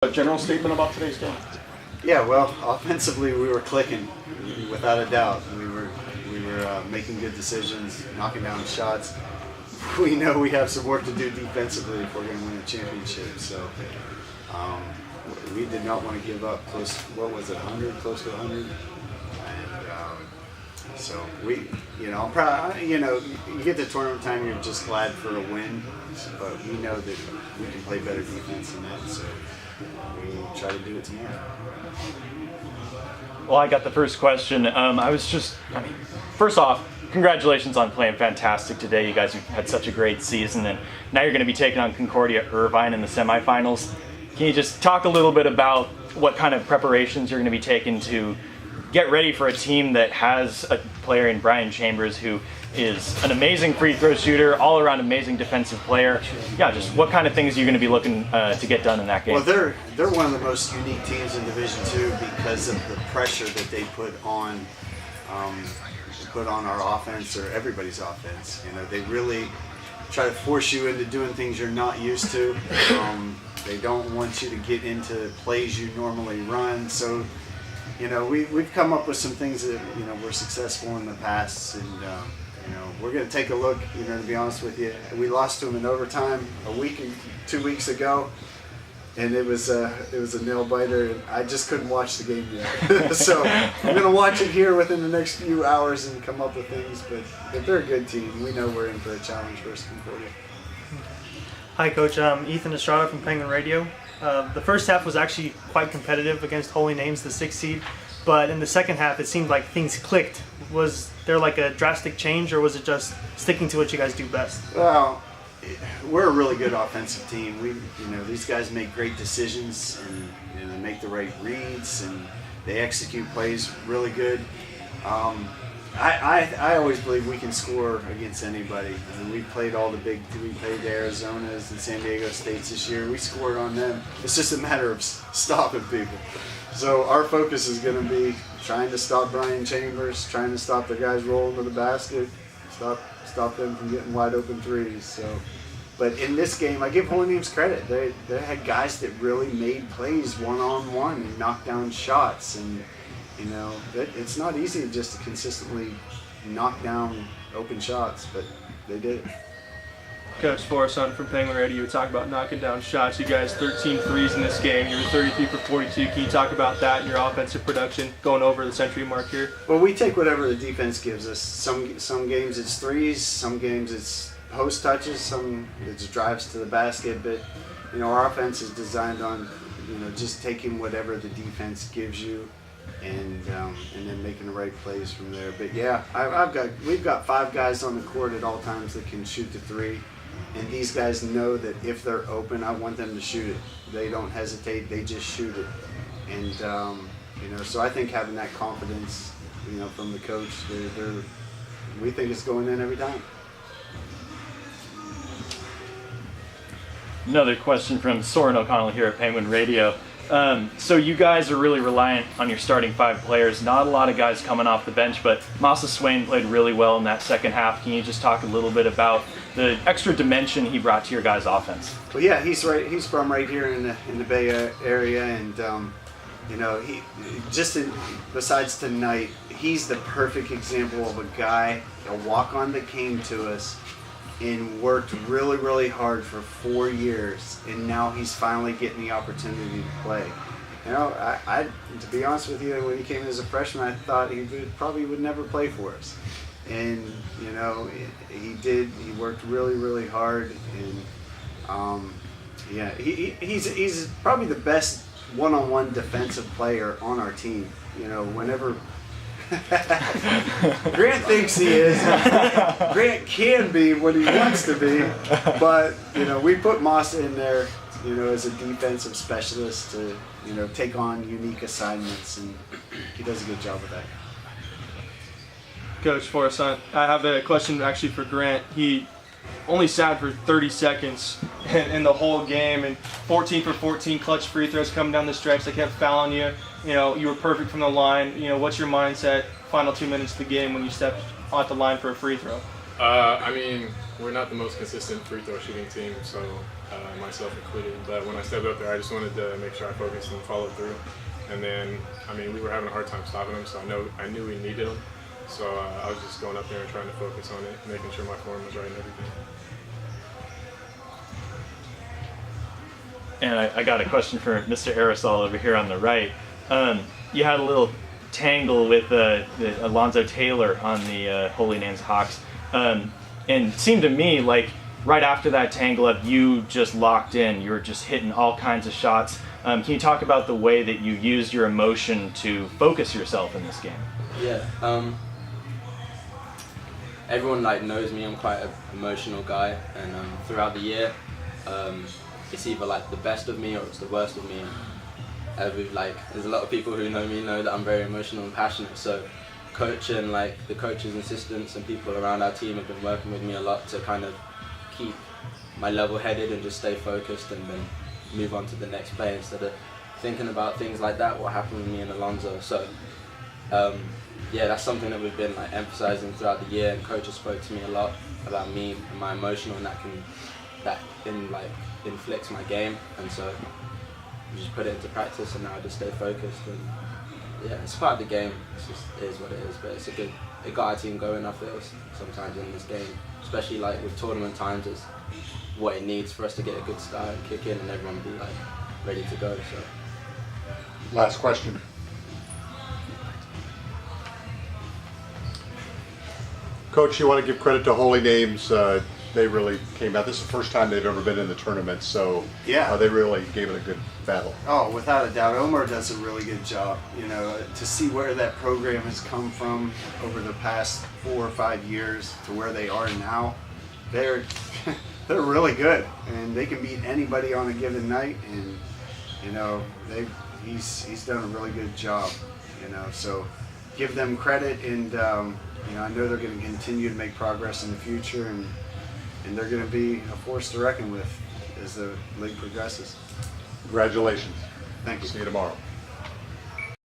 A general statement about today's game? Yeah, well, offensively we were clicking, without a doubt. We were making good decisions, knocking down shots. We know we have some work to do defensively if we're going to win a championship. So we did not want to give up close. What was it? 100, close to 100. And so we, I'm proud. You get to tournament time, you're just glad for a win. But we know that we can play better defense than that. So we try to do it tomorrow. Well, I got the first question. First off, congratulations on playing fantastic today. You guys have had such a great season, and now you're going to be taking on Concordia Irvine in the semifinals. Can you just talk a little bit about what kind of preparations you're going to be taking to get ready for a team that has a player in Brian Chambers who is an amazing free throw shooter, all-around amazing defensive player? Yeah, just what kind of things are you going to be looking to get done in that game? Well, they're one of the most unique teams in Division II because of the pressure that they put on our offense, or everybody's offense. They really try to force you into doing things you're not used to. They don't want you to get into plays you normally run. So, we've come up with some things that were successful in the past, and we're going to take a look. To be honest with you, we lost to them in overtime 2 weeks ago, and it was a nail biter, and I just couldn't watch the game yet. So I'm going to watch it here within the next few hours and come up with things. But they're a good team. We know we're in for a challenge versus Concordia. Hi, Coach. I'm Ethan Estrada from Penguin Radio. The first half was actually quite competitive against Holy Names, the 6th seed. But in the second half, it seemed like things clicked. Was there like a drastic change, or was it just sticking to what you guys do best? Well, we're a really good offensive team. These guys make great decisions, and they make the right reads, and they execute plays really good. I always believe we can score against anybody. We played we played the Arizonas and San Diego States this year. We scored on them. It's just a matter of stopping people. So our focus is going to be trying to stop Brian Chambers, trying to stop the guys rolling to the basket, stop them from getting wide open threes. So, but in this game, I give Holy Names credit. They had guys that really made plays one-on-one and knocked down shots, and it's not easy just to consistently knock down open shots, but they did it. Coach Forrest from Penguin Radio, you talk about knocking down shots. You guys 13 threes in this game. You were 33 for 42. Can you talk about that and your offensive production going over the century mark here? Well, we take whatever the defense gives us. Some games it's threes, some games it's post touches, some it's drives to the basket. But our offense is designed on just taking whatever the defense gives you, and then making the right plays from there. But yeah, we've got 5 guys on the court at all times that can shoot the three. And these guys know that if they're open, I want them to shoot it. They don't hesitate; they just shoot it. And so I think having that confidence, from the coach, we think it's going in every time. Another question from Soren O'Connell here at Penguin Radio. So you guys are really reliant on your starting 5 players. Not a lot of guys coming off the bench, but Masa Swain played really well in that second half. Can you just talk a little bit about the extra dimension he brought to your guys' offense? Well, yeah, he's from right here in the Bay Area, and besides tonight, he's the perfect example of a guy, a walk-on that came to us and worked really, really hard for 4 years, and now he's finally getting the opportunity to play. I to be honest with you, when he came in as a freshman, I thought he probably would never play for us. And he did. He worked really, really hard, and he's probably the best one-on-one defensive player on our team. Whenever Grant thinks he is, Grant can be what he wants to be, but we put Masa in there, as a defensive specialist to take on unique assignments, and he does a good job with that. Coach Forrest, I have a question actually for Grant. He only sat for 30 seconds in the whole game, and 14 for 14 clutch free throws coming down the stretch. They kept fouling you. You were perfect from the line. What's your mindset final 2 minutes of the game when you stepped off the line for a free throw? We're not the most consistent free throw shooting team, so myself included. But when I stepped up there, I just wanted to make sure I focused and followed through. And then, I mean, we were having a hard time stopping them, so I knew we needed them. So I was just going up there and trying to focus on it, making sure my form was right and everything. And I got a question for Mr. Arissol over here on the right. You had a little tangle with the Alonzo Taylor on the Holy Names Hawks. And it seemed to me like right after that tangle up, you just locked in. You were just hitting all kinds of shots. Can you talk about the way that you used your emotion to focus yourself in this game? Yeah. Everyone knows me. I'm quite an emotional guy, and throughout the year, it's either the best of me or it's the worst of me. There's a lot of people who know me know that I'm very emotional and passionate. So, coach and the coaches and assistants and people around our team have been working with me a lot to kind of keep my level-headed and just stay focused and then move on to the next play instead of thinking about things like that. What happened with me and Alonzo? So, yeah, that's something that we've been emphasizing throughout the year, and coaches spoke to me a lot about me and my emotional, and that inflicts my game, and so we just put it into practice, and now I just stay focused. And yeah, it's part of the game. It is what it is, but it got our team going. I feel sometimes in this game, especially with tournament times, it's what it needs for us to get a good start and kick in, and everyone be ready to go. So, last question. Coach, you want to give credit to Holy Names. They really came out. This is the first time they've ever been in the tournament, so Yeah. They really gave it a good battle. Oh, without a doubt, Omar does a really good job. To see where that program has come from over the past 4 or 5 years to where they are now, they're they're really good, and they can beat anybody on a given night. And he's done a really good job. So give them credit, and I know they're going to continue to make progress in the future, and they're going to be a force to reckon with as the league progresses. Congratulations. Thank you. See you tomorrow.